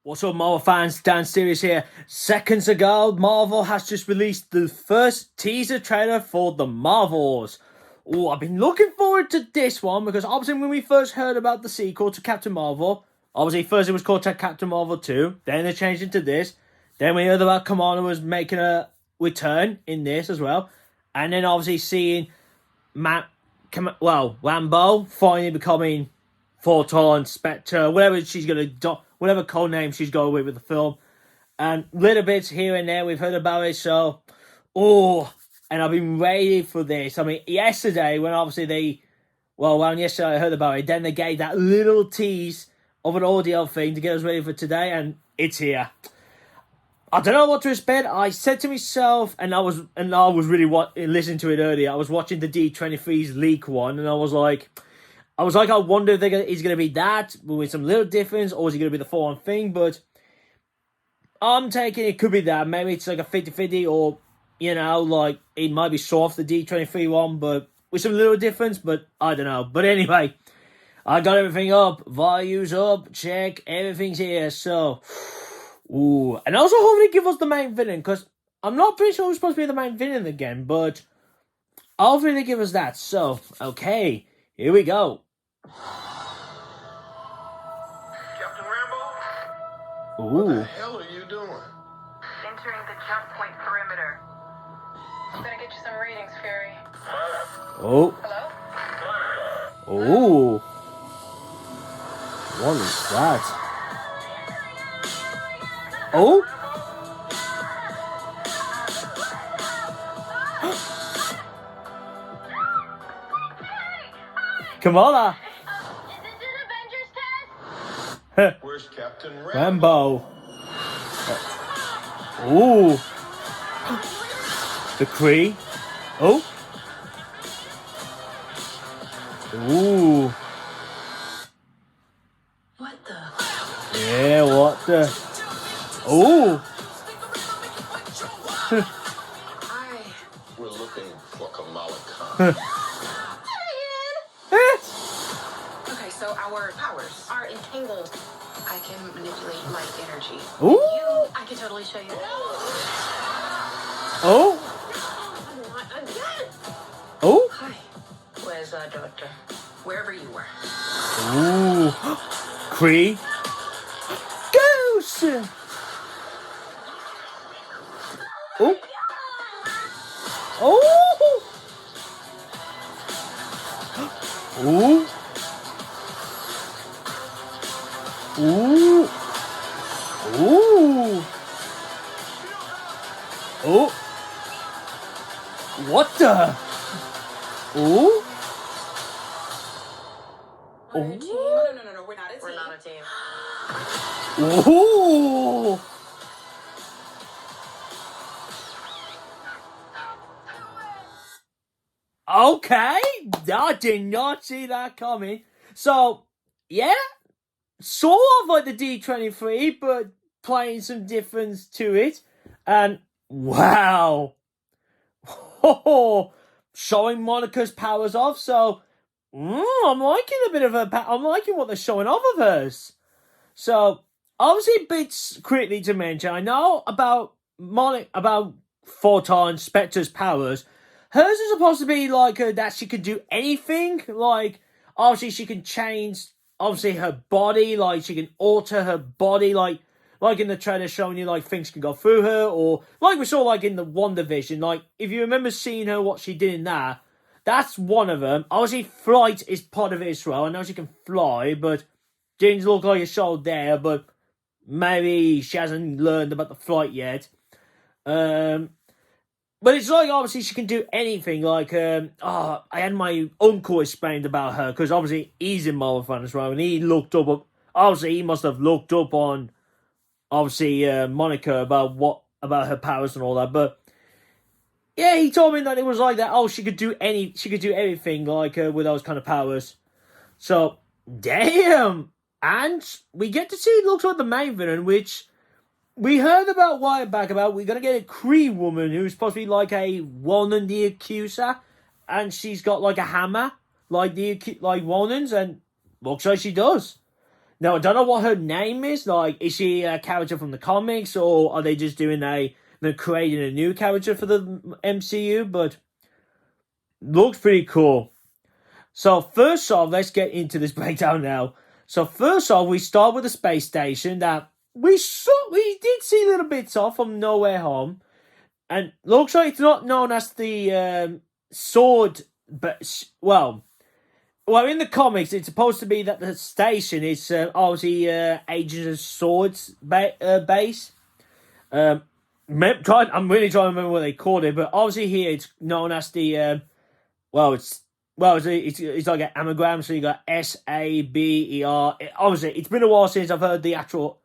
What's up, Marvel fans? Dan Series here. Seconds ago, Marvel has just released the first teaser trailer for The Marvels. Oh, I've been looking forward to this one because obviously when we first heard about the sequel to Captain Marvel, obviously first it was called Captain Marvel 2, then they changed it to this, then we heard about Kamala was making a return in this as well, and then obviously seeing Rambeau finally becoming Photon, Spectre, whatever she's gonna do, whatever code name she's going with the film, and little bits here and there we've heard about it. So, and I've been ready for this. I mean, yesterday when obviously yesterday I heard about it, then they gave that little tease of an audio thing to get us ready for today, and it's here. I don't know what to expect. I said to myself, and I was really listening to it earlier. I was watching the D23's leak one, and I was like, I wonder if he's going to be that with some little difference, or is he going to be the full-on thing? But I'm taking it could be that. Maybe it's like a 50-50, or, like it might be soft, the D23 one, but with some little difference, but I don't know. But anyway, I got everything up, values up, check, everything's here, so, and also hopefully give us the main villain, because I'm not pretty sure who's supposed to be the main villain again, but hopefully they give us that. So, okay, here we go. Captain Rambeau? What the hell are you doing? Entering the jump point perimeter. I'm gonna get you some readings, Fury. Oh. Hello? Oh. What is that? Oh. Kamala. Where's Captain Rambeau. Ooh. The Kree. Oh. Ooh. What the? Yeah, what the? Ooh. We're looking for Kamala Khan. Okay, so our powers are entangled. I can manipulate light energy. Ooh. I can totally show you. Oh. Not again. Oh. Hi. Where's Doctor? Wherever you were. Ooh. Kree. Goose. Oh. Oh. Ooh. Ooh. Ooh. Oh. What the? Ooh. No, we're not a team. We're not a team. Ooh. Okay, I did not see that coming. So, yeah, sort of like the D23, but playing some difference to it. And wow, showing Monica's powers off. So, I'm liking a bit of her. I'm liking what they're showing off of hers. So, obviously, bits quickly to mention. I know about Photon Spectre's powers. Hers is supposed to be like that she could do anything. Like, obviously, she can change, obviously, her body. Like, she can alter her body. Like in the trailer showing you, like, things can go through her. Or, like we saw, like, in the WandaVision. Like, if you remember seeing her, what she did in that, that's one of them. Obviously, flight is part of it as well. I know she can fly, but didn't look like it showed there. But maybe she hasn't learned about the flight yet. But it's like, obviously, she can do anything. Like, I had my uncle explained about her, because obviously he's a Marvel fan as well, and he looked up, obviously he must have looked up on, obviously, Monica about her powers and all that, but yeah, he told me that it was like that. Oh, she could do everything, like, with those kind of powers. So, damn! And we get to see, it looks like the main villain, which we heard about a while back about we're going to get a Kree woman who's supposed to be like a Wonan the Accuser, and she's got like a hammer, like Wonan's, and looks like she does. Now, I don't know what her name is. Like, is she a character from the comics, or are they just doing they're creating a new character for the MCU? But looks pretty cool. So first off, let's get into this breakdown now. So first off, we start with the space station that we did see little bits of from No Way Home, and looks like it's not known as the sword, but well, in the comics, it's supposed to be that the station is obviously Agents of Swords base. I'm really trying to remember what they called it, but obviously here it's known as the it's like an anagram, so you got SABER. Obviously, it's been a while since I've heard the actual.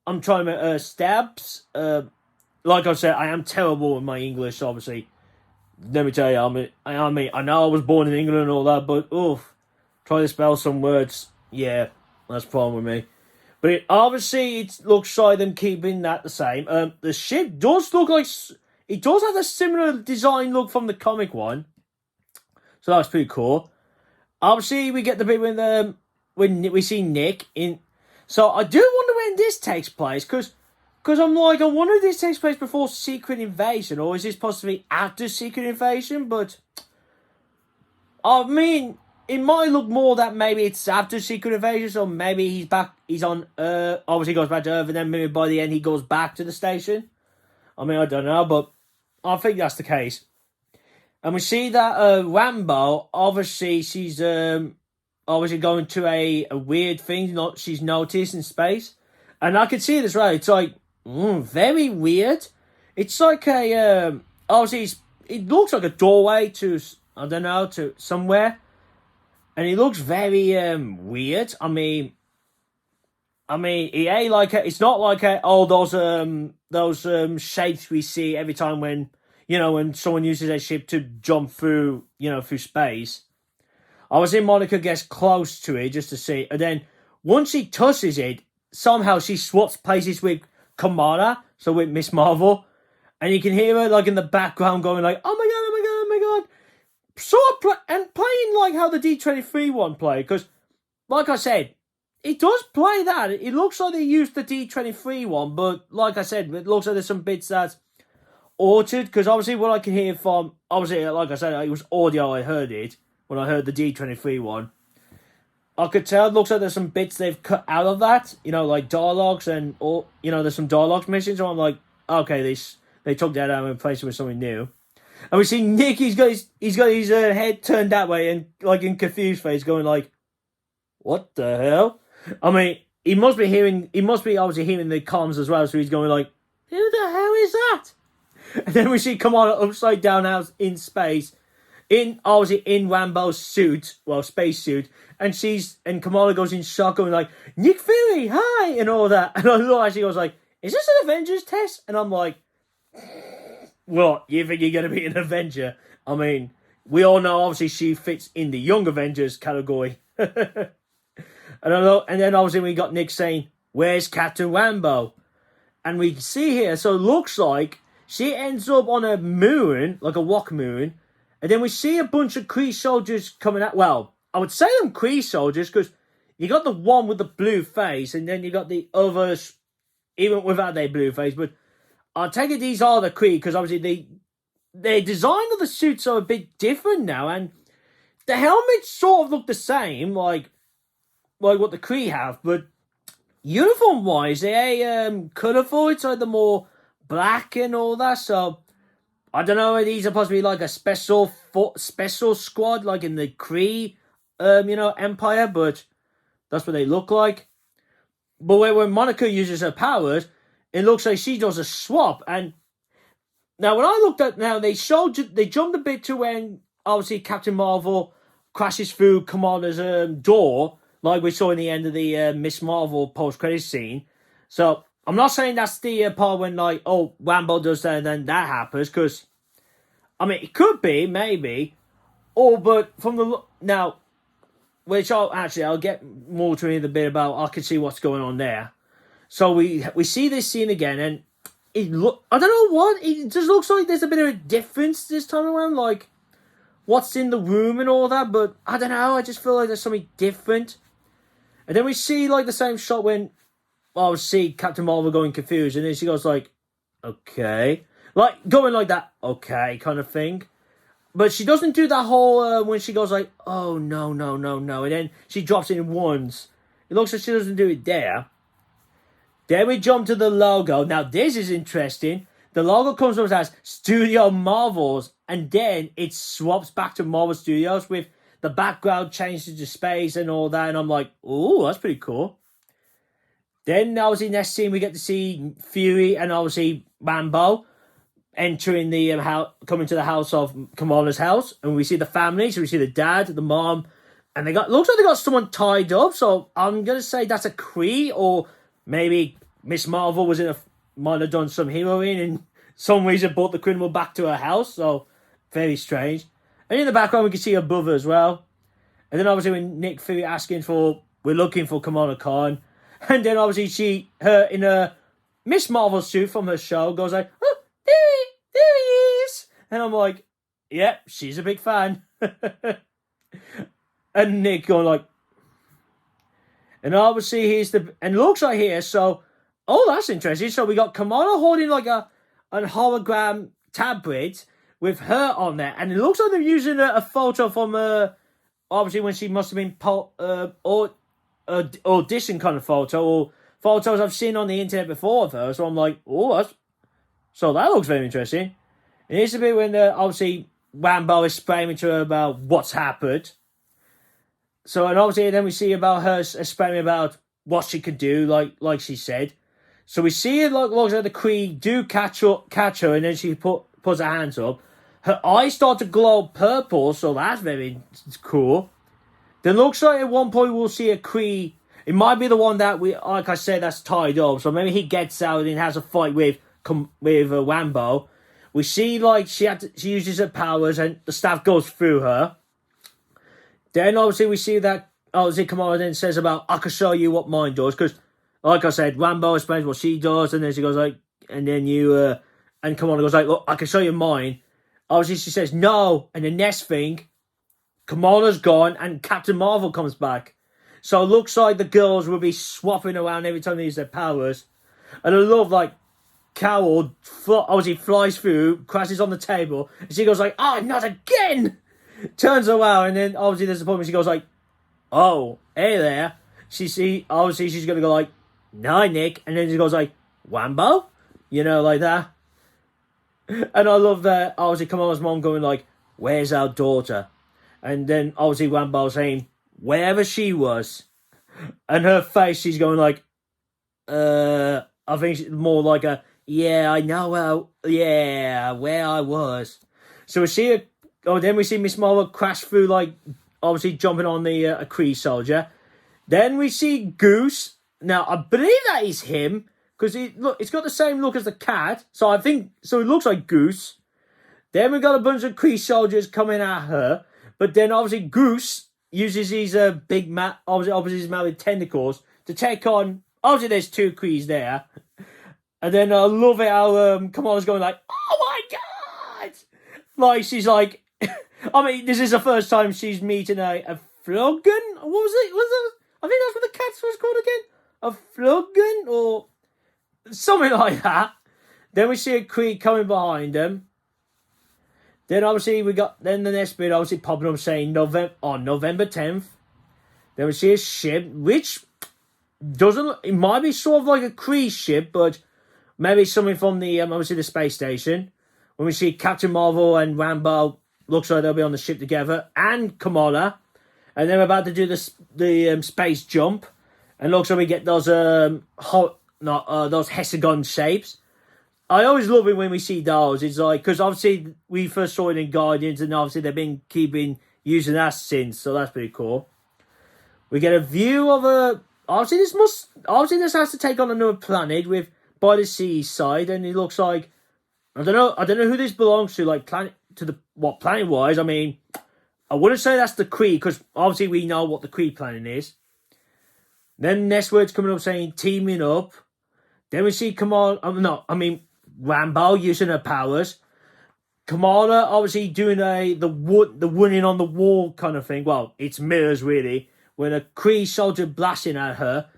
I'm trying to stabs. Like I said, I am terrible with my English. Obviously, let me tell you, I know I was born in England and all that, but try to spell some words. Yeah, that's the problem with me. But obviously, it looks like them keeping that the same. The ship does look like it does have a similar design look from the comic one. So that's pretty cool. Obviously, we get the bit when we see Nick in. So I do wonder when this takes place, because I'm like, I wonder if this takes place before Secret Invasion, or is this possibly after Secret Invasion? But I mean, it might look more that maybe it's after Secret Invasion, so maybe he's back. He's on Earth. Obviously, he goes back to Earth, and then maybe by the end he goes back to the station. I mean, I don't know, but I think that's the case. And we see that Rambeau, obviously, she's obviously going to a weird thing she's noticed in space. And I can see this, right? It's like, very weird. It's like obviously, it looks like a doorway to, I don't know, to somewhere. And it looks very weird. I mean, it ain't like it's not like those shapes we see every time when someone uses a ship to jump through space. Obviously, Monica gets close to it just to see, and then once she touches it, somehow she swaps places with Kamala, so with Miss Marvel, and you can hear her like in the background going like, "Oh my god, oh my god, oh my god!" And playing like how the D23 one played, because, like I said, it does play that. It looks like they used the D23 one, but like I said, it looks like there's some bits that's altered, because obviously what I can hear from, obviously, like I said, it was audio, I heard it, when I heard the D23 one. I could tell it looks like there's some bits they've cut out of that, like dialogues there's some dialogues missing, so I'm like, okay, they took that out and replaced it with something new. And we see Nick, he's got his head turned that way and like in confused face going like, what the hell? I mean, he must be obviously hearing the comms as well, so he's going like, who the hell is that? And then we see Kamala upside down out in space, obviously in Rambeau's suit, space suit, and Kamala goes in shock going like, Nick Fury, hi, and all that. And I look, actually goes like, is this an Avengers test? And I'm like, what, you think you're going to be an Avenger? I mean, we all know obviously she fits in the Young Avengers category. And then obviously we got Nick saying, where's Captain Rambeau? And we see here, so it looks like she ends up on a moon, like a walk moon, and then we see a bunch of Kree soldiers coming out. Well, I would say them Kree soldiers, because you got the one with the blue face, and then you got the others, even without their blue face, but I'll take it these are the Kree, because obviously their design of the suits are a bit different now, and the helmets sort of look the same, like what the Kree have, but uniform-wise, they're colourful. It's like the more black and all that, so I don't know if these are possibly like a special squad, like in the Kree, Empire, but that's what they look like. But when Monica uses her powers, it looks like she does a swap, and now when I looked at they jumped a bit to when obviously Captain Marvel crashes through Kamala's door, like we saw in the end of the Miss Marvel post-credits scene. So I'm not saying that's the part when Rambeau does that and then that happens, because I mean it could be, maybe, but from the now, which I'll get more to in a bit about. I can see what's going on there. So we see this scene again, and I don't know what, it just looks like there's a bit of a difference this time around, like what's in the room and all that, but I don't know, I just feel like there's something different. And then we see like the same shot when we see Captain Marvel going confused, and then she goes like, okay. Like going like that, okay, kind of thing. But she doesn't do that whole when she goes like, oh no, no, no, no. And then she drops it in once. It looks like she doesn't do it there. Then we jump to the logo. Now this is interesting. The logo comes up as Studio Marvels, and then it swaps back to Marvel Studios with the background changes to space and all that. And I'm like, oh, that's pretty cool. Then obviously next scene we get to see Fury and obviously Rambeau entering the house, coming to the house of Kamala's house, and we see the family. So we see the dad, the mom, and looks like they got someone tied up. So I'm gonna say that's a Kree, or maybe Miss Marvel might have done some heroine and some reason brought the criminal back to her house. So very strange. And in the background we can see her brother as well. And then obviously when Nick Fury we're looking for Kamala Khan, and then obviously her in a Miss Marvel suit from her show goes like, oh, there he is. And I'm like, yep, she's a big fan. And Nick going like, and obviously and looks like here, so, oh, that's interesting. So we got Kamala holding like a hologram tablet with her on there, and it looks like they're using a photo from obviously when she must have been audition kind of photo, or photos I've seen on the internet before of her. So I'm like, oh, so that looks very interesting. And here's the bit when obviously Rambeau is spraying to her about what's happened. So, and obviously then we see about her spraying about what she could do, like she said. So we see it looks like the Kree do catch her, and then she puts her hands up. Her eyes start to glow purple, so that's very cool. Then looks like at one point we'll see a Kree. It might be the one that like I said, that's tied up. So maybe he gets out and has a fight with Rambeau. We see like she uses her powers and the staff goes through her. Then obviously we see that obviously Kamala then says about, I can show you what mine does, because like I said, Rambeau explains what she does, and then she goes like, and then and Kamala goes like, look, I can show you mine. Obviously she says no, and the next thing, Kamala's gone and Captain Marvel comes back. So it looks like the girls will be swapping around every time they use their powers. And I love like Carol obviously flies through, crashes on the table, and she goes like, oh, not again! Turns around, and then obviously there's a point where she goes like, oh, hey there. Obviously she's going to go like, no, Nick. And then she goes like, Rambeau? You know, like that. And I love that, obviously Kamala's mom going like, where's our daughter? And then obviously Rambeau saying, wherever she was. And her face, she's going like, I think it's more like a, yeah, I know where I was. So we see then we see Miss Marvel crash through, like, obviously jumping on the a Kree soldier. Then we see Goose. Now, I believe that is him, because it's got the same look as the cat. So I think, so it looks like Goose. Then we got a bunch of Kree soldiers coming at her. But then obviously Goose uses his big obviously his mouth with tentacles to take on, obviously there's two Krees there. And then I love it how Kamala's going like, oh my god! Like, she's like, I mean, this is the first time she's meeting a Flogan? What was it? I think that's what the cat was called again. A Flogan or something like that. Then we see a Kree coming behind them. Then obviously the next bit obviously popping up saying November 10th. Then we see a ship, which it might be sort of like a Kree ship, but maybe something from the obviously the space station. When we see Captain Marvel and Rambeau, looks like they'll be on the ship together, and Kamala, and they're about to do the space jump, and looks like we get those those hexagon shapes. I always love it when we see those. It's like, because obviously we first saw it in Guardians, and obviously they've been keeping using that since, so that's pretty cool. We get a view of obviously this has to take on another planet by the seaside, and it looks like, I don't know who this belongs to, like planet wise. I mean, I wouldn't say that's the Kree, because obviously we know what the Kree planet is. Then next word's coming up saying teaming up. Then we see Rambeau using her powers. Kamala obviously doing the winning on the wall kind of thing. Well, it's mirrors really, when a Kree soldier blasting at her,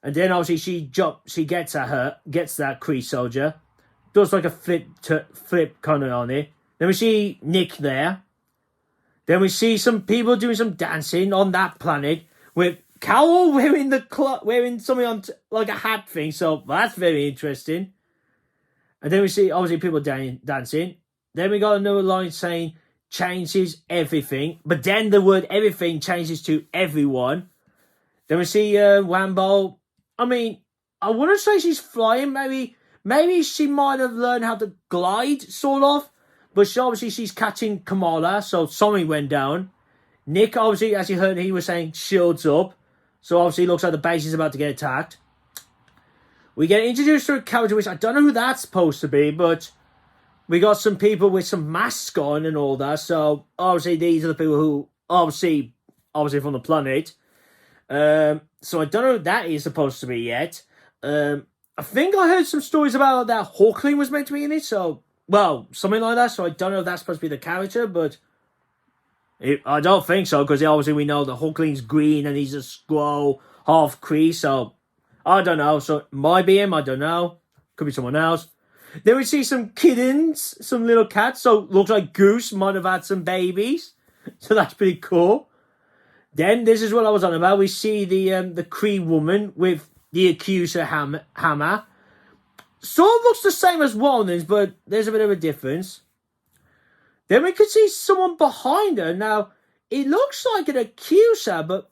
and then obviously she gets that Kree soldier, does like a flip kind of on it. Then we see Nick there. Then we see some people doing some dancing on that planet with Carol wearing something on like a hat thing. So that's very interesting. And then we see obviously people dancing. Then we got another line saying changes everything, but then the word everything changes to everyone. Then we see Rambeau. I mean, I wouldn't say she's flying. Maybe she might have learned how to glide, sort of. But she's catching Kamala, so something went down. Nick, obviously, as you heard, he was saying shields up. So obviously it looks like the base is about to get attacked. We get introduced to a character, which I don't know who that's supposed to be, but we got some people with some masks on and all that. So obviously these are the people who, obviously from the planet. So I don't know who that is supposed to be yet. I think I heard some stories about that Hawkling was meant to be in it, so... Well, something like that, so I don't know if that's supposed to be the character, but... I don't think so, because obviously we know that Hawkling's green and he's a Skrull, half Kree, so... I don't know, so it might be him, I don't know. Could be someone else. Then we see some kittens, some little cats, so looks like Goose might have had some babies. So that's pretty cool. Then, this is what I was on about, we see the Kree woman with the accuser hammer. Sort of looks the same as Walden's, but there's a bit of a difference. Then we could see someone behind her. Now, it looks like an accuser, but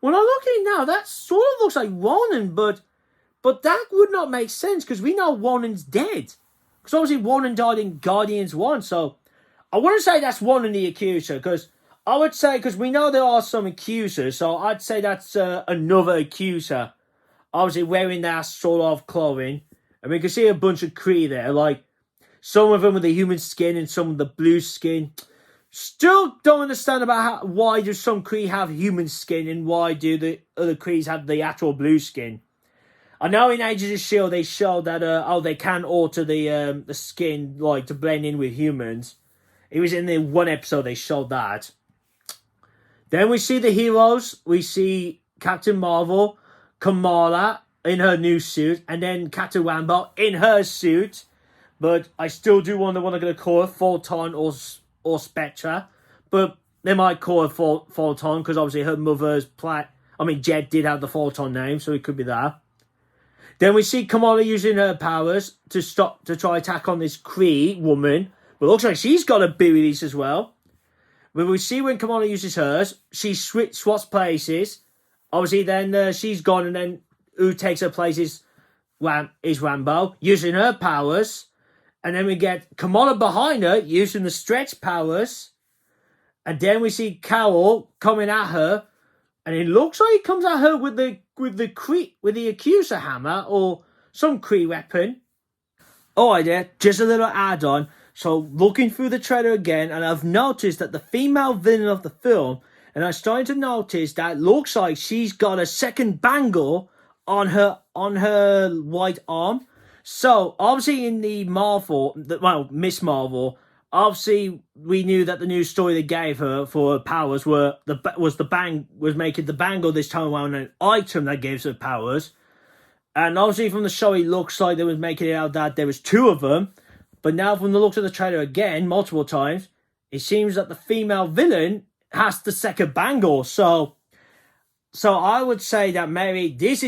when I look at it now, that sort of looks like Walden, but that would not make sense, because we know Walden's dead. Because obviously Walden died in Guardians 1, so I wouldn't say that's Walden the accuser, because I would say, because we know there are some accusers, so I'd say that's another accuser. Obviously wearing that sort of clothing. And we can see a bunch of Kree there, like some of them with the human skin and some with the blue skin. Still don't understand about why do some Kree have human skin and why do the other Krees have the actual blue skin. I know in Agents of S.H.I.E.L.D. they showed that they can alter the skin like to blend in with humans. It was in the one episode they showed that. Then we see the heroes. We see Captain Marvel, Kamala in her new suit, and then Captain Rambeau in her suit. But I still do wonder what they're going to call her, Photon or Spectra. But they might call her Photon, because obviously her mother's Jed did have the Photon name, so it could be that. Then we see Kamala using her powers to try attack on this Kree woman. But it looks like she's got a big release as well. But we see when Kamala uses hers, she swaps places. Obviously then she's gone, and then who takes her place is Rambeau, using her powers. And then we get Kamala behind her, using the stretch powers. And then we see Carol coming at her. And it looks like he comes at her with the accuser hammer, or some Kree weapon. Alright there, just a little add-on. So, looking through the trailer again, and I've noticed that the female villain of the film, and I'm starting to notice that it looks like she's got a second bangle on her right arm. So obviously in the Miss Marvel, obviously we knew that the new story they gave her for her powers was making the bangle this time around an item that gives her powers. And obviously from the show it looks like they was making it out that there was two of them. But now from the looks of the trailer again, multiple times, it seems that the female villain has the second bangle. So I would say that maybe this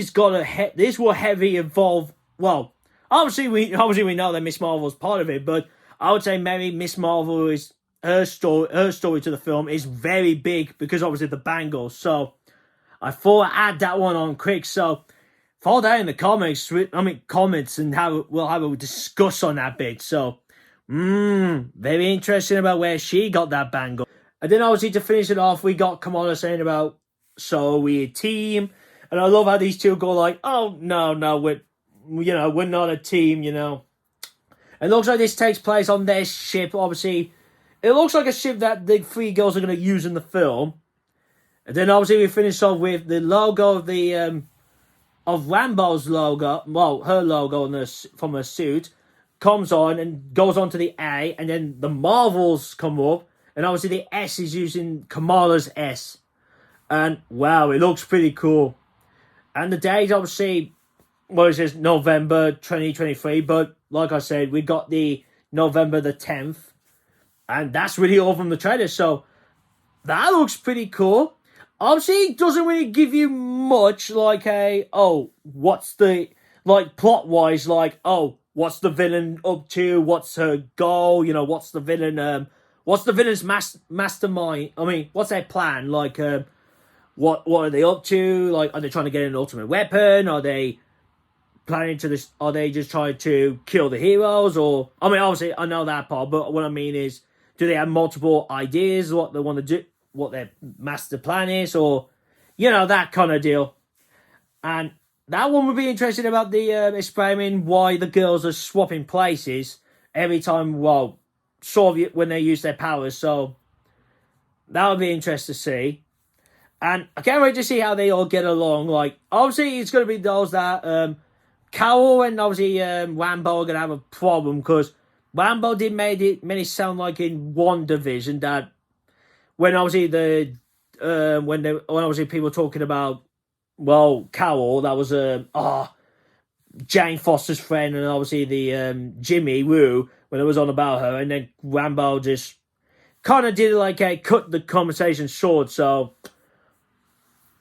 will heavily involve. Well, obviously we know that Miss Marvel is part of it, but I would say maybe Miss Marvel is her story to the film is very big because obviously the bangle. So I thought I'd add that one on quick. So follow that in the comments and we'll have a discuss on that bit. So very interesting about where she got that bangle. And then obviously to finish it off, we got Kamala saying about, so we're a team, and I love how these two go like, oh no, we're not a team, It looks like this takes place on their ship. Obviously, it looks like a ship that the three girls are going to use in the film. And then obviously we finish off with the logo of the of Rambeau's logo, well, her logo from her suit, comes on and goes on to the A, and then the Marvels come up, and obviously the S is using Kamala's S. And wow, it looks pretty cool. And the date, obviously, well, it says November 2023, but like I said, we got the November the 10th, and that's really all from the trailer. So that looks pretty cool. Obviously, it doesn't really give you much, like what's the, like, plot-wise, like, what's the villain up to, what's her goal, what's the villain's mastermind, what's their plan, like, what are they up to, like, are they trying to get an ultimate weapon, are they planning to this, are they just trying to kill the heroes, or, obviously, I know that part, but what I mean is, do they have multiple ideas, what they want to do, what their master plan is, or, that kind of deal. And that one would be interesting about the explaining why the girls are swapping places every time, well, Soviet, when they use their powers, so that would be interesting to see. And I can't wait to see how they all get along. Like, obviously, it's going to be those that, Carol and obviously Rambeau are going to have a problem, because Rambeau did made it sound like in one division that when obviously when obviously people were talking about, well, Carol, that was Jane Foster's friend, and obviously the Jimmy Woo, when it was on about her, and then Rambeau just kind of did like cut the conversation short. So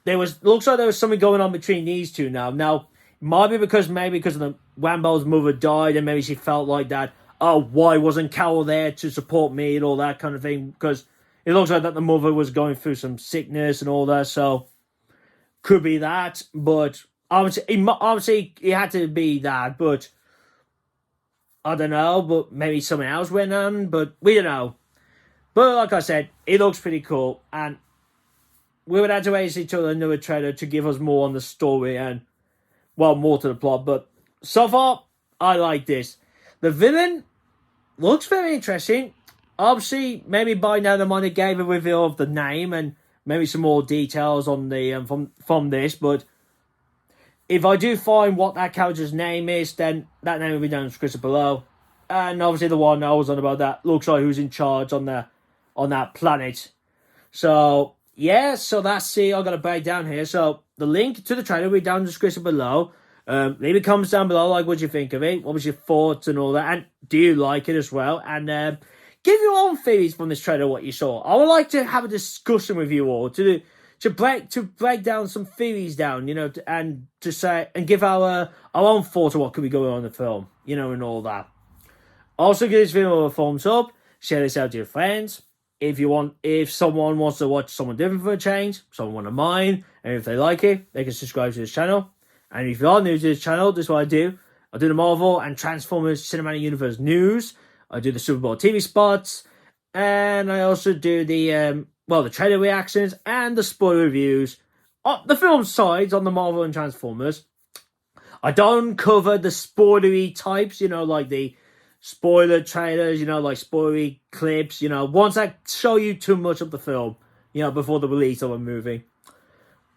looks like there was something going on between these two now. Now, it might be because of the Rambeau's mother died, and maybe she felt like that, why wasn't Carol there to support me and all that kind of thing, because it looks like that the mother was going through some sickness and all that, so could be that. But obviously it had to be that, but I don't know, but maybe something else went on, but we don't know. But like I said, it looks pretty cool, and we would have to wait to see till another trailer to give us more on the story and, well, more to the plot. But so far, I like this. The villain looks very interesting. Obviously, maybe by now they might have gave a reveal of the name and maybe some more details on the from this. But if I do find what that character's name is, then that name will be down in the description below. And obviously the one I was on about that looks like who's in charge on that planet. So yeah, so that's it. I've got to break down here. So the link to the trailer will be down in the description below. Leave a comment down below, like, what you think of it, what was your thoughts and all that, and do you like it as well? And give your own theories from this trailer, what you saw. I would like to have a discussion with you all to break down some theories down, and to say and give our own thoughts of what could be going on in the film, and all that. Also, give this video a thumbs up, share this out to your friends. If someone wants to watch someone different for a change, someone of mine, and if they like it, they can subscribe to this channel. And if you are new to this channel, this is what I do. I do the Marvel and Transformers Cinematic Universe news. I do the Super Bowl TV spots. And I also do the trailer reactions and the spoiler reviews. The film sides on the Marvel and Transformers. I don't cover the spoilery types, like the spoiler trailers, like spoilery clips, ones that show you too much of the film, before the release of a movie.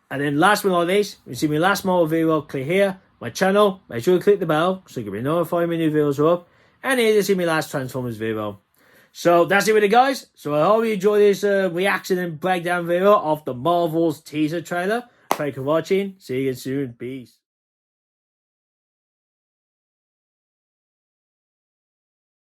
And then last but not least, if you see my last Marvel video, click here, my channel, make sure you click the bell so you can be notified when new videos are up. And here you see my last Transformers video. So that's it with it, guys. So I hope you enjoy this reaction and breakdown video of the Marvel's teaser trailer. Thank you for watching. See you again soon. Peace.